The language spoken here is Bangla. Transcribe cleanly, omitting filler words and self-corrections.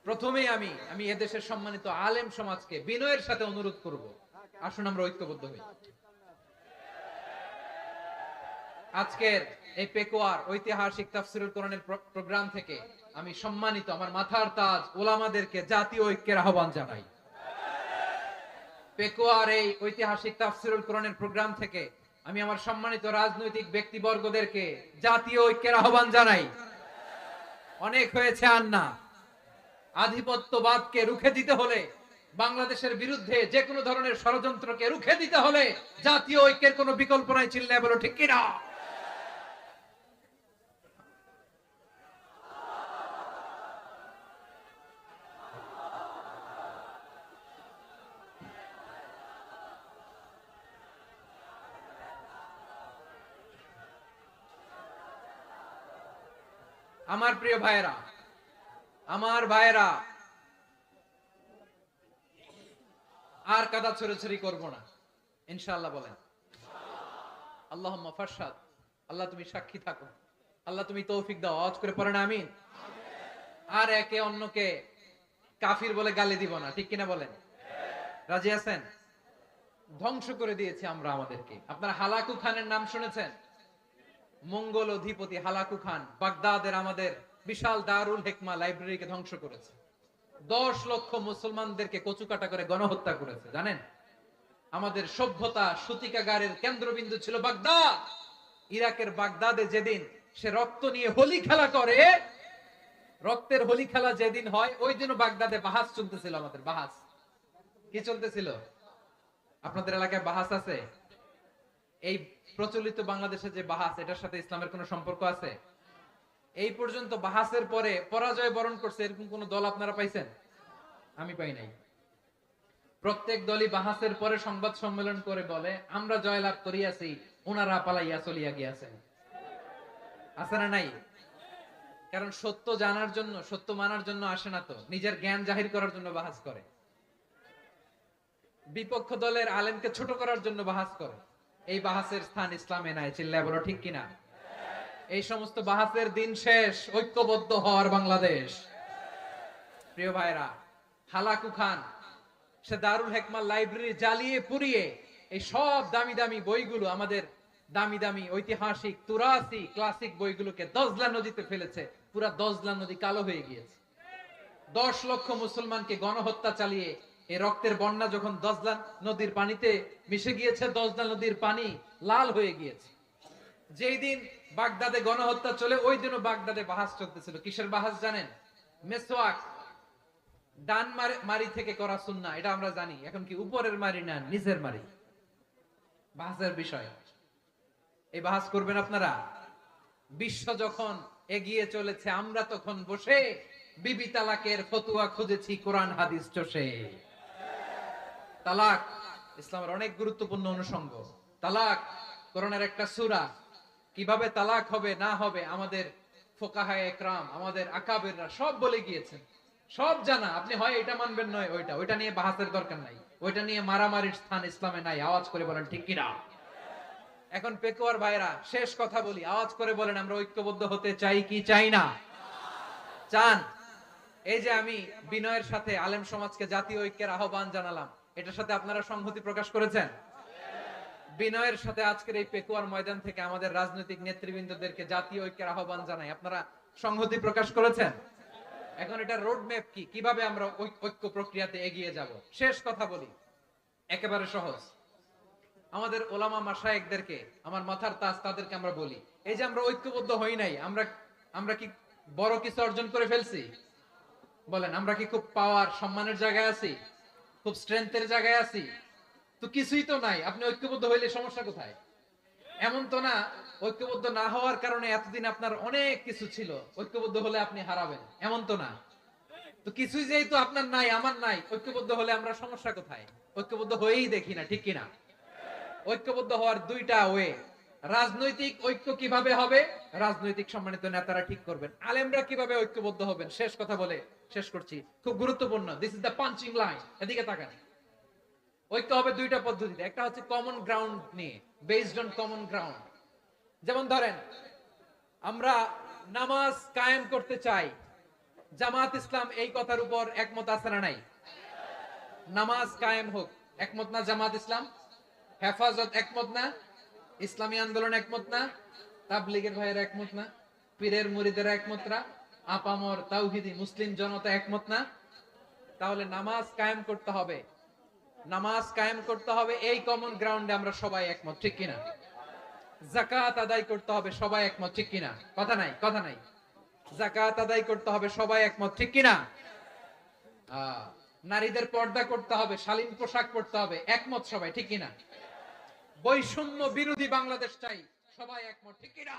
প্রথমেই আমি এদেশের সম্মানিত আলেম সমাজকে বিনয়ের সাথে অনুরোধ করব, আসুন আমরা ঐক্যবদ্ধ হই। আজকের এই পেকুয়ার ঐতিহাসিক তাফসীরুল কোরআনের প্রোগ্রাম থেকে আমি সম্মানিত আমার মাথার তাজ উলামাদেরকে জাতীয় ঐক্যের আহ্বান জানাই। পেকুয়ার এই ঐতিহাসিক তাফসীরুল কোরআনের প্রোগ্রাম থেকে আমি আমার সম্মানিত রাজনৈতিক ব্যক্তিবর্গদেরকে জাতীয় ঐক্যের আহ্বান জানাই। অনেক হয়েছে আর না। আধিপত্যবাদকে রুখে দিতে হলে, বাংলাদেশের বিরুদ্ধে যে কোনো ধরনের ষড়যন্ত্রকে রুখে দিতে হলে জাতীয় ঐক্যের কোনো বিকল্প নাই। চিল্লায় বলো ঠিক কিনা? আমার প্রিয় ভাইয়েরা, আমার ভাইয়েরা, আর কাদা ছড়াছড়ি করব না, ইনশাআল্লাহ বলেন। আল্লাহুম্মা ফারশাদ। আল্লাহ তুমি সাক্ষী থাকো, আল্লাহ তুমি তৌফিক দাও। আওয়াজ করে পড়েন আমিন। আর একে অন্যকে কাফির বলে গালি দিব না, ঠিক কিনা বলেন? রাজি আছেন? ধ্বংস করে দিয়েছি আমরা আমাদেরকে। আপনারা হালাকু খানের নাম শুনেছেন? মঙ্গল অধিপতি হালাকু খান বাগদাদের আমাদের বিশাল দারুল হিকমা লাইব্রেরিকে ধ্বংস করেছে। 10 লক্ষ মুসলমানদেরকে কচুকাটা করে গণহত্যা করেছে। জানেন, আমাদের সভ্যতা সূতিকাগারের কেন্দ্রবিন্দু ছিল বাগদাদ। ইরাকের বাগদাদে যেদিন সে রক্ত নিয়ে হোলি খেলা করে, রক্তের হোলি খেলা যেদিন হয়, ওই দিনও বাগদাদে বাহাস চলতেছিল। আমাদের বাহাস কি চলতেছিল? আপনাদের এলাকায় বাহাস আছে? এই প্রচলিত বাংলাদেশে যে বাহাস, এটার সাথে ইসলামের কোনো সম্পর্ক আছে? এই পর্যন্ত বাহাসের পরে পরাজয় বরণ করছে এরকম কোন দল আপনারা পাইছেন? আমি পাই নাই। প্রত্যেক দলই বাহাসের পরে সংবাদ সম্মেলন করে বলে, আমরা জয়লাভ করিয়াছি, ওনারা পালাইয়া চলিয়া গিয়াছেন। আছে না নাই? কারণ সত্য জানার জন্য, সত্য মানার জন্য আসে না তো, নিজের জ্ঞান জাহির করার জন্য বাহাস করে। বিপক্ষ দলের আলেমকে ছোট করার জন্য বাহাস করে। এই বাহাসের স্থান ইসলামে নাই। চিল্লায় বলো ঠিক কিনা? এই সমস্ত বাহাসের দিন শেষ। ঐক্যবদ্ধ হওয়ার বাংলাদেশ। প্রিয় ভাইরা, হালাকু খান সে দারুল হিকমা লাইব্রেরি জ্বালিয়ে পুড়িয়ে এই সব দামি দামি বইগুলো, আমাদের দামি দামি ঐতিহাসিক তুরাসি ক্লাসিক বইগুলোকে দজলা নদীতে ফেলেছে। পুরা দজলা নদী কালো হয়ে গিয়েছে। 10 লক্ষ মুসলমানকে গণহত্যা চালিয়ে এই রক্তের বন্যা যখন দজলা নদীর পানিতে মিশে গিয়েছে, দজলা নদীর পানি লাল হয়ে গিয়েছে। যেই দিন বাগদাদে গণহত্যা চলে, ওই দিনও বাগদাদে বাহাস চলতেছিল। কিসের বাহাস জানেন? মেসওয়াক, ডান মারি থেকে করা সুন্নাহ, এটা আমরা জানি। এখন কি উপরের মারি না নিচের মারি? বাহাসের বিষয়। এই বাহাস করবেন আপনারা? বিশ্ব যখন এগিয়ে চলেছে, আমরা তখন বসে বিবি তালাকের ফতুয়া খুঁজেছি কোরআন হাদিস চষে। তালাক ইসলামের অনেক গুরুত্বপূর্ণ অনুষঙ্গ। তালাক কোরআনের একটা সূরা। কিভাবে তালাক হবে না হবে আমাদের ফুকাহায়ে একরাম, আমাদের আকাবেররা সব বলে গিয়েছেন। সব জানা। আপনি হয় এটা মানবেন, নয় ওইটা। ওইটা নিয়ে বাহাসের দরকার নাই। ওইটা নিয়ে মারামারির স্থান ইসলামে নাই। আওয়াজ করে বলেন ঠিক কিনা? এখন পেকুয়ার ভাইরা, শেষ কথা বলি, আওয়াজ করে বলেন, আমরা ঐক্যবদ্ধ হতে চাই কি চাই না? চান? এই যে আমি বিনয়ের সাথে আলেম সমাজকে জাতীয় ঐক্যের আহ্বান জানালাম, এটার সাথে আপনারা সংহতি প্রকাশ করেছেন? বিনয়ের সাথে আজকের এই পেকুয়ার ময়দান থেকে আমাদের রাজনৈতিক নেতৃবৃন্দদেরকে জাতীয় ঐক্যের আহ্বান জানাই, আপনারা সংহতি প্রকাশ করেছেন? এখন এটা রোড ম্যাপ কি, কিভাবে আমরা ঐক্য প্রক্রিয়াতে এগিয়ে যাব? শেষ কথা বলি, একেবারে সহজ। আমাদের ওলামা মাশায়েখদেরকে, আমার মাথার তাজ তাদেরকে আমরা বলি, এই যে আমরা ঐক্যবদ্ধ হই নাই, আমরা কি বড় কিছু অর্জন করে ফেলছি? বলেন, আমরা কি খুব পাওয়ার সম্মানের জায়গায় আছি? খুব স্ট্রেংথের জায়গায় আছি? তো কিছুই তো নাই। আপনি ঐক্যবদ্ধ হইলে সমস্যা কোথায়? এমন তো না ঐক্যবদ্ধ না হওয়ার কারণে এতদিন আপনার অনেক কিছু ছিল, ঐক্যবদ্ধ হলে আপনি হারাবেন, এমন তো না। তো কিছুই যেহেতু আপনার নাই, আমার নাই, ঐক্যবদ্ধ হলে আমরা সমস্যা কোথায়? ঐক্যবদ্ধ হয়েই দেখি না, ঠিক কিনা? ঐক্যবদ্ধ হওয়ার দুইটা ওয়ে। রাজনৈতিক ঐক্য কিভাবে হবে? রাজনৈতিক সম্মানিত নেতারা ঠিক করবেন। আলেমরা কিভাবে ঐক্যবদ্ধ হবেন? শেষ কথা বলে শেষ করছি, খুব গুরুত্বপূর্ণ। This is the punching line. এদিকে তাকান। ঐক্য হবে দুইটা পদ্ধতিতে। একটা হচ্ছে কমন গ্রাউন্ড নিয়ে, বেসড অন কমন গ্রাউন্ড। যেমন ধরেন, আমরা নামাজ কায়েম করতে চাই, জামাত ইসলাম এই কথার উপর একমত আছে না নাই? নামাজ কায়েম হোক, একমত না জামাত ইসলাম? হেফাজত একমত না? ইসলামী আন্দোলন একমত না? তাবলীগের ভাইয়েরা একমত না? পীরের মুরিদেরা একমত না? আপামর তাওহীদি মুসলিম জনতা একমত না? তাহলে নামাজ কায়েম করতে হবে, নামাজ কায়েম করতে হবে, এই কমন গ্রাউন্ডে আমরা সবাই একমত, ঠিক কিনা? যাকাত আদায় করতে হবে, সবাই একমত, ঠিক কিনা? কথা নাই, কথা নাই। যাকাত আদায় করতে হবে, সবাই একমত, ঠিক কিনা? নারীদের পর্দা করতে হবে, শালীন পোশাক পরতে হবে, একমত সবাই, ঠিক কিনা? বৈষম্য বিরোধী বাংলাদেশ চাই, সবাই একমত, ঠিক কিনা?